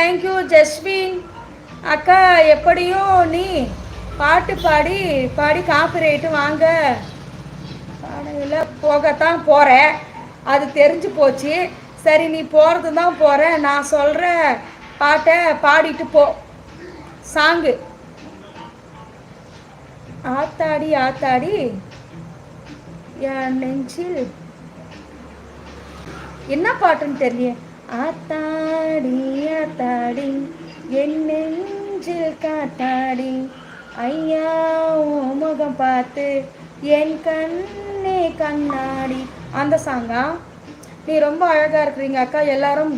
Thank you Jaswin அக்கா. எப்படியோ நீ பாட்டு பாடி பாடி காப்பிரைட்டு வாங்க பாடையில் போகத்தான் போகிற, அது தெரிஞ்சு போச்சு. சரி, நீ போகிறது தான் போகிற, நான் சொல்கிற பாட்டை பாடிட்டு போ. சாங்கு ஆத்தாடி ஆத்தாடி என் நெஞ்சில் என்ன பாட்டுன்னு தெரியல. ஆத்தாடி ஆத்தாடி என் நெஞ்சில் காத்தாடி ஐயா முகம் பார்த்து என் கண்ணே கண்ணாடி, அந்த சாங்கா. நீ ரொம்ப அழகாக இருக்கிறீங்க அக்கா. எல்லாரும்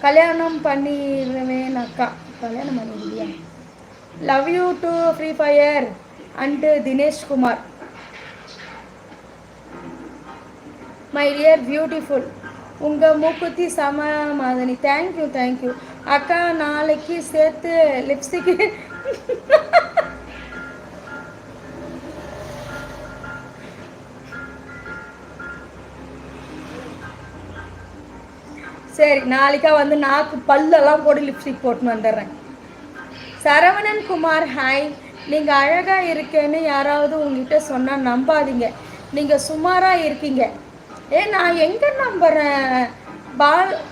கல்யாணம் பண்ணிடுவேன் அக்கா. கல்யாணம் பண்ணிடுவியா? Love you to Free Fire and Dinesh Kumar. My dear beautiful. உங்கள் மூக்குத்தி சம மாதனி. தேங்க்யூ தேங்க்யூ அக்கா. நாளைக்கு சேர்த்து லிப்ஸ்டிக்கு சரி, நாளைக்கா வந்து நாக்கு பல்லெல்லாம் போட்டு லிப்ஸ்டிக் போட்டுன்னு வந்துடுறேன். சரவணன் குமார் ஹாய். நீங்கள் அழகாக இருக்கேன்னு யாராவது உங்ககிட்ட சொன்னால் நம்பாதீங்க, நீங்கள் சுமாராக இருக்கீங்க. நான் எங்கே நம்புகிறேன்?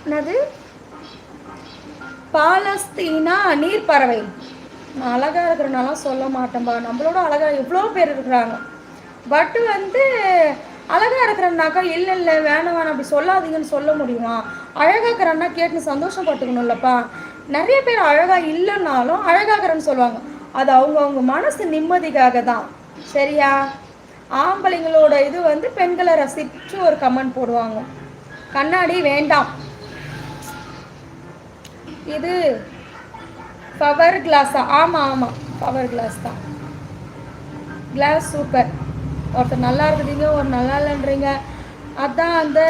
என்னது பாலஸ்தீனா நீர் பறவை. நான் அழகாக இருக்கிறனாலாம் சொல்ல மாட்டேன்பா. நம்மளோட அழகாக எவ்வளோ பேர் இருக்கிறாங்க. பட்டு வந்து அழகாக இருக்கிறனாக்கா இல்லை இல்லை வேணாம் வேணாம் அப்படி சொல்லாதீங்கன்னு சொல்ல முடியுமா? அழகாக இருக்கிறன்னா கேட்டு சந்தோஷப்பட்டுக்கணும்லப்பா. நிறைய பேர் அழகாக இல்லைன்னாலும் அழகாகிறன்னு சொல்லுவாங்க. அது அவங்க மனசு நிம்மதிக்காக தான். சரியா? ஆம்பளைங்களோட இது வந்து பெண்களை ரசித்து ஒரு கமெண்ட் போடுவாங்க. கண்ணாடி வேண்டாம், இது பவர் கிளாஸா? ஆமாம் ஆமாம், பவர் கிளாஸ் தான். Class super. ஒருத்தர் நல்லா இருக்குதுங்க, ஒரு நல்லா இல்லைன்றீங்க. அதான் அந்த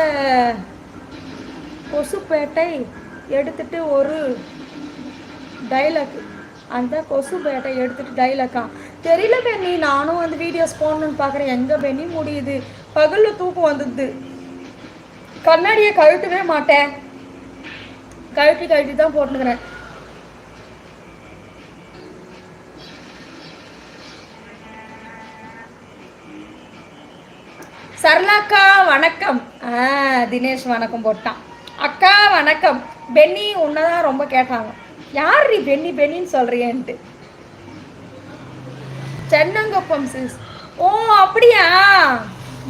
கொசுப்பேட்டை எடுத்துட்டு ஒரு டைலாக், அந்த கொசுப்பேட்டை எடுத்துட்டு டைலாக்கா தெரியல பெண்ணி. நானும் வந்து வீடியோஸ் போடணுன்னு பார்க்குறேன். எங்கே பெண்ணி முடியுது? பகலில் தூக்கம் வந்துடுது. கண்ணாடியை கழட்டவே மாட்டேன், கழட்டி தான் போட்டுக்கிறேன். சரளாக்கா வணக்கம். தினேஷ் வணக்கம் போட்டான். அக்கா வணக்கம். பென்னி உன்னதான் ரொம்ப கேட்டாங்க. யார் நீ பென்னி பென்னின்னு சொல்றியன்ட்டு. சென்னங்கப்பம் சிஸ். ஓ அப்படியா?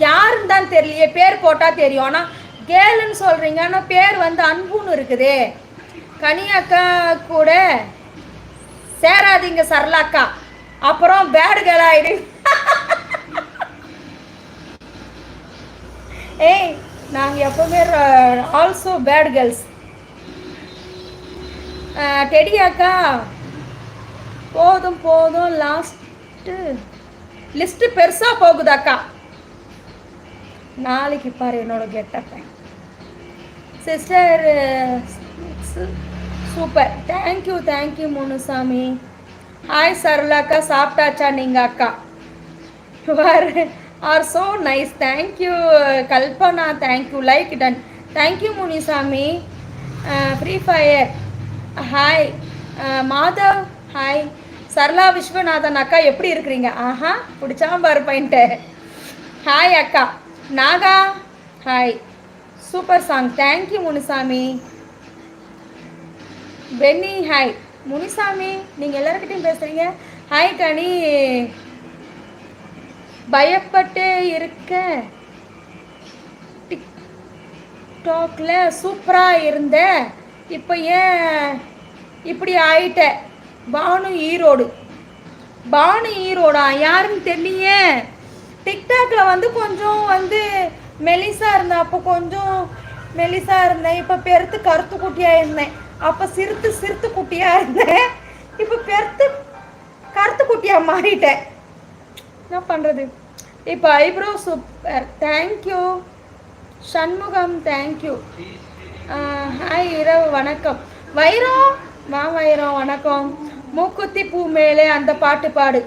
யாருன்னு தான் தெரியலையே. பேர் போட்டால் தெரியும். ஆனால் கேளுன்னு சொல்கிறீங்க. ஆனால் பேர் வந்து அன்புன்னு இருக்குதே. கனியாக்கா கூட சேராதீங்க சரளாக்கா, அப்புறம் பேடு கேர்ள் ஆயிடு. ஏய், நாங்கள் எப்போவுமே ஆல்சோ பேட் கேர்ள்ஸ். டெடி அக்கா போதும் போதும், லிஸ்ட்டு பெருசாக போகுது அக்கா. நாளைக்கு பாரு என்னோட கெட்டப்ப. Sister super. Thank you Munusamy. Hi சரளாக்கா, சாப்பிட்டாச்சா நீங்கள் அக்கா? Are so nice. Thank you Kalpana. Thank you like ton. Thank you Munisamy. Free Fire hi. Madhav hi. Sarala Viswanathan அக்கா எப்படி இருக்கிறீங்க? ஆஹா, பிடிச்சாம பாரு பாயிண்ட்டு. ஹாய் அக்கா. Naga hi. Super song. Thank you Munisamy. Penny hi. Munisamy நீங்கள் எல்லாருக்கிட்டையும் பேசுகிறீங்க. ஹாய் கனி. பயப்பட்டு இருக்க டிக்டாக்ல சூப்பராக இருந்த, இப்போ ஏன் இப்படி ஆயிட்ட? பானு ஈரோடா? யாருன்னு தெரியலையே. டிக்டாக்ல வந்து கொஞ்சம் வந்து மெலிசா இருந்தேன். அப்போ கொஞ்சம் மெலிசா இருந்தேன். இப்போ பெருத்து கருத்து குட்டியாக இருந்தேன். அப்போ சிறுத்து குட்டியாக இருந்தேன். இப்போ பெருத்து கருத்து குட்டியாக மாறிட்டேன். என்ன பண்ணுறது? இப்போ eyebrow super. Thank you Shanmugam. Thank you. Hi இரவு வணக்கம். வைரம் வைரம் வணக்கம். மூக்குத்தி பூ மேலே அந்த பாட்டு பாடு.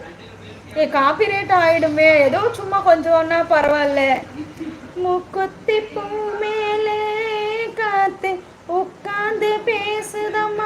காப்பிரைட் ஆகிடுமே. ஏதோ சும்மா கொஞ்சம்னா பரவாயில்ல. மூக்குத்தி பூ மேலே காத்து உட்காந்து பேசுதம்மா.